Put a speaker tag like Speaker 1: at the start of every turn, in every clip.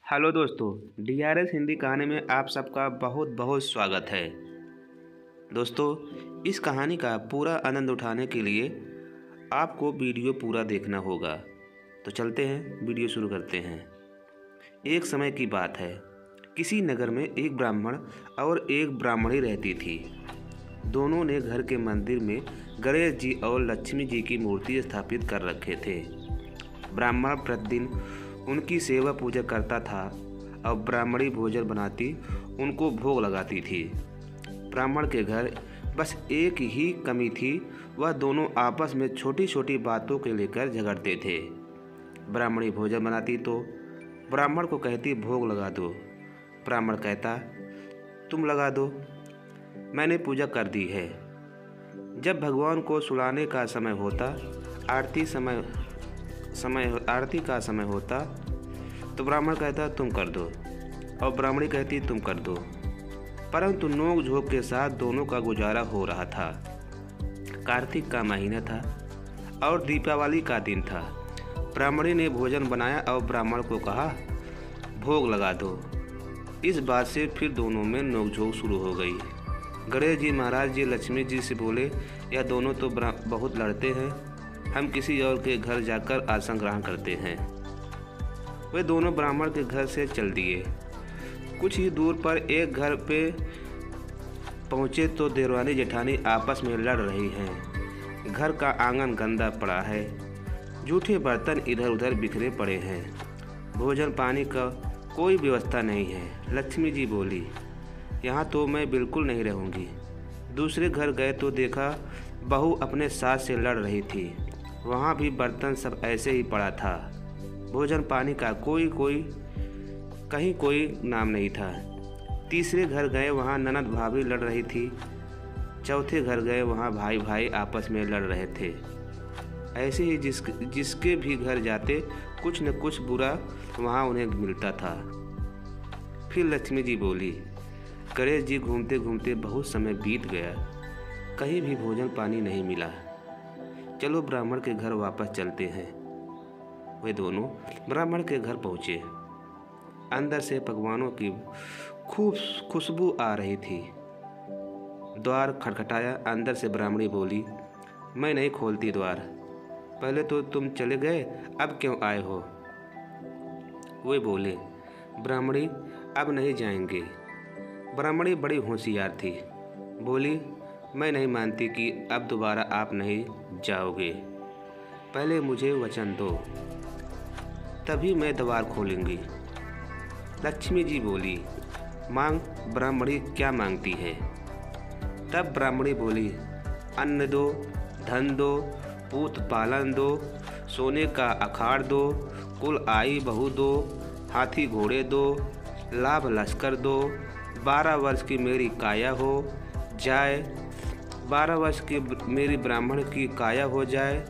Speaker 1: Hello दोस्तों, DRS Hindi कहानी में आप सबका बहुत बहुत स्वागत है। दोस्तों, इस कहानी का पूरा आनंद उठाने के लिए आपको वीडियो पूरा देखना होगा। तो चलते हैं, वीडियो शुरू करते हैं। एक समय की बात है, किसी नगर में एक ब्राह्मण और एक ब्राह्मणी रहती थी। दोनों ने घर के मंदिर में गणेश जी और लक्ष्मी जी की मूर्ति स्थापित कर रखे थे। ब्राह्मण प्रतिदिन उनकी सेवा पूजा करता था और ब्राह्मणी भोजन बनाती उनको भोग लगाती थी। ब्राह्मण के घर बस एक ही कमी थी, वह दोनों आपस में छोटी छोटी बातों के लेकर झगड़ते थे। ब्राह्मणी भोजन बनाती तो ब्राह्मण को कहती भोग लगा दो। ब्राह्मण कहता तुम लगा दो, मैंने पूजा कर दी है। जब भगवान को सुलाने का समय होता, आरती का समय होता तो ब्राह्मण कहता तुम कर दो और ब्राह्मणी कहती तुम कर दो। परंतु नोक झोंक के साथ दोनों का गुजारा हो रहा था। कार्तिक का महीना था और दीपावली का दिन था। ब्राह्मणी ने भोजन बनाया और ब्राह्मण को कहा भोग लगा दो। इस बात से फिर दोनों में नोकझोंक शुरू हो गई। गणेश जी महाराज जी लक्ष्मी जी से बोले, यह दोनों तो बहुत लड़ते हैं, हम किसी और के घर जाकर आसन ग्रहण करते हैं। वे दोनों ब्राह्मण के घर से चल दिए। कुछ ही दूर पर एक घर पे पहुँचे तो देवरानी जेठानी आपस में लड़ रही हैं। घर का आंगन गंदा पड़ा है, जूठे बर्तन इधर उधर बिखरे पड़े हैं, भोजन पानी का कोई व्यवस्था नहीं है। लक्ष्मी जी बोली, यहाँ तो मैं बिल्कुल नहीं रहूँगी। दूसरे घर गए तो देखा बहू अपने सास से लड़ रही थी। वहाँ भी बर्तन सब ऐसे ही पड़ा था, भोजन पानी का कहीं कोई नाम नहीं था। तीसरे घर गए, वहाँ ननद भाभी लड़ रही थी। चौथे घर गए, वहाँ भाई भाई आपस में लड़ रहे थे। ऐसे ही जिसके भी घर जाते कुछ न कुछ बुरा वहाँ उन्हें मिलता था। फिर लक्ष्मी जी बोली, गणेश जी घूमते घूमते बहुत समय बीत गया, कहीं भी भोजन पानी नहीं मिला, चलो ब्राह्मण के घर वापस चलते हैं। वे दोनों ब्राह्मण के घर पहुँचे। अंदर से पकवानों की खूब खुशबू आ रही थी। द्वार खटखटाया। अंदर से ब्राह्मणी बोली, मैं नहीं खोलती द्वार, पहले तो तुम चले गए, अब क्यों आए हो? वे बोले, ब्राह्मणी अब नहीं जाएंगे। ब्राह्मणी बड़ी होशियार थी, बोली, मैं नहीं मानती कि अब दोबारा आप नहीं जाओगे। पहले मुझे वचन दो, तभी मैं द्वार खोलूंगी। लक्ष्मी जी बोली, मांग। ब्राह्मणी क्या मांगती है? तब ब्राह्मणी बोली, अन्न दो, धन दो, पूत पालन दो, सोने का अखाड़ दो, कुल आई बहू दो, हाथी घोड़े दो, लाभ लश्कर दो, 12 वर्ष की मेरी काया हो जाए, 12 वर्ष की मेरी ब्राह्मण की काया हो जाए,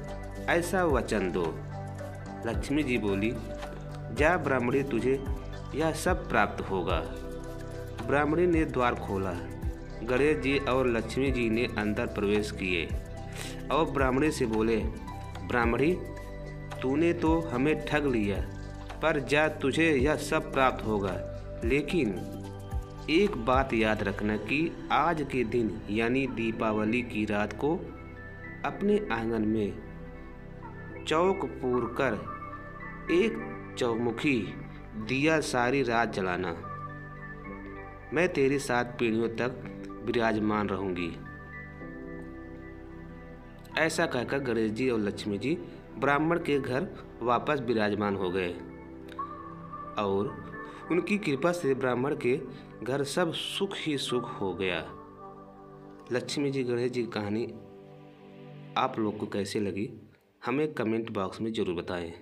Speaker 1: ऐसा वचन दो। लक्ष्मी जी बोली, जा ब्राह्मणी, तुझे यह सब प्राप्त होगा। ब्राह्मणी ने द्वार खोला। गणेश जी और लक्ष्मी जी ने अंदर प्रवेश किए और ब्राह्मणी से बोले, ब्राह्मणी तूने तो हमें ठग लिया, पर जा तुझे यह सब प्राप्त होगा। लेकिन एक बात याद रखना कि आज के दिन यानी दीपावली की रात को अपने आंगन में चौक पूर कर एक चौमुखी दिया सारी रात जलाना। मैं तेरे साथ पीढ़ियों तक विराजमान रहूंगी। ऐसा कहकर गणेश जी और लक्ष्मी जी ब्राह्मण के घर वापस विराजमान हो गए और उनकी कृपा से ब्राह्मण के घर सब सुख ही सुख हो गया। लक्ष्मी जी गणेश जी की कहानी आप लोग को कैसे लगी, हमें कमेंट बॉक्स में ज़रूर बताएं।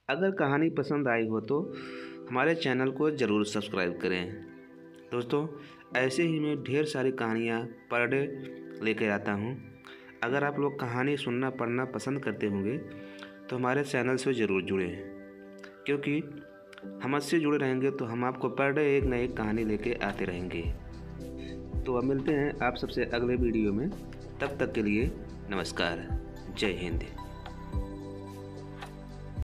Speaker 1: अगर कहानी पसंद आई हो तो हमारे चैनल को ज़रूर सब्सक्राइब करें। दोस्तों, ऐसे ही मैं ढेर सारी कहानियाँ पर डे लेकर आता हूँ। अगर आप लोग कहानी सुनना पढ़ना पसंद करते होंगे तो हमारे चैनल से ज़रूर जुड़ें, क्योंकि हमसे जुड़े रहेंगे तो हम आपको पर डे एक नई कहानी लेके आते रहेंगे। तो अब मिलते हैं आप सबसे अगले वीडियो में। तब तक के लिए नमस्कार, जय हिंद।